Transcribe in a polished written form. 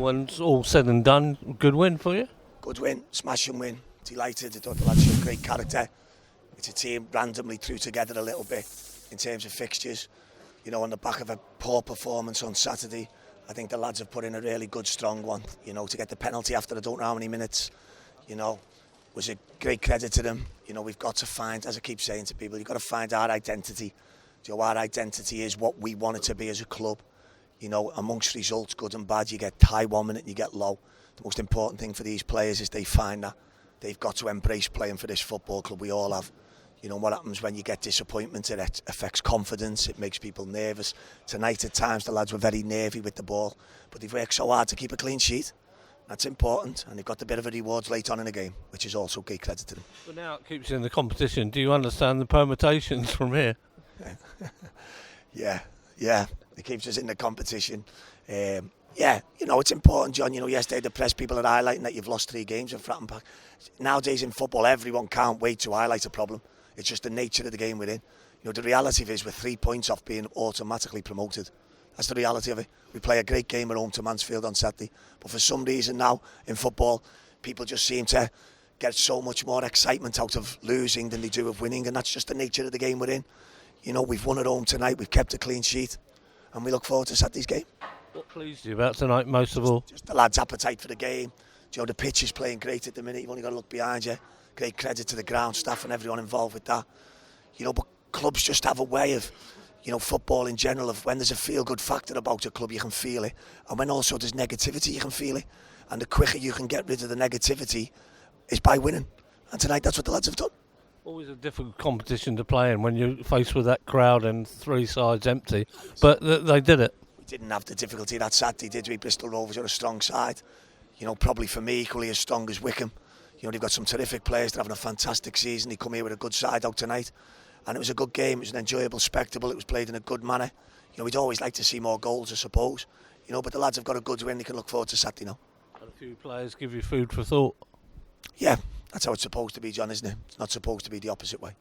when it's all said and done, good win for you? Good win, smashing win. Delighted. I thought the lads showed great character. It's a team randomly threw together a little bit in terms of fixtures. You know, on the back of a poor performance on Saturday, I think the lads have put in a really good, strong one. You know, to get the penalty after I don't know how many minutes, you know, was a great credit to them. You know, we've got to find, as I keep saying to people, you've got to find our identity. You know, our identity is what we want it to be as a club. You know, amongst results, good and bad, you get high 1 minute and you get low. The most important thing for these players is they find that. They've got to embrace playing for this football club. We all have. You know, what happens when you get disappointment, it affects confidence, it makes people nervous. Tonight at times the lads were very nervy with the ball, but they've worked so hard to keep a clean sheet. That's important, and they've got a bit of a rewards late on in the game, which is also great credit to them. But now it keeps you in the competition. Do you understand the permutations from here? Yeah, it keeps us in the competition. Yeah, you know, it's important, John. You know, yesterday the press people are highlighting that you've lost 3 games in Fratton Park. Nowadays in football, everyone can't wait to highlight a problem. It's just the nature of the game we're in. You know, the reality of it is we're 3 points off being automatically promoted. That's the reality of it. We play a great game at home to Mansfield on Saturday, but for some reason now in football, people just seem to get so much more excitement out of losing than they do of winning, and that's just the nature of the game we're in. You know, we've won at home tonight, we've kept a clean sheet, and we look forward to Saturday's game. What pleased you about tonight most of all? Just the lads' appetite for the game. You know, the pitch is playing great at the minute. You've only got to look behind you. Great credit to the ground staff and everyone involved with that. You know, but clubs just have a way of, you know, football in general, of when there's a feel-good factor about a club, you can feel it. And when also there's negativity, you can feel it. And the quicker you can get rid of the negativity is by winning. And tonight, that's what the lads have done. Always a difficult competition to play in when you're faced with that crowd and 3 sides empty. But they did it. We didn't have the difficulty that Saturday, did we? Bristol Rovers are a strong side. You know, probably for me, equally as strong as Wickham. You know, they've got some terrific players. They're having a fantastic season. They come here with a good side out tonight. And it was a good game. It was an enjoyable spectacle. It was played in a good manner. You know, we'd always like to see more goals, I suppose. You know, but the lads have got a good win. They can look forward to Saturday now. And a few players give you food for thought. Yeah, that's how it's supposed to be, John, isn't it? It's not supposed to be the opposite way.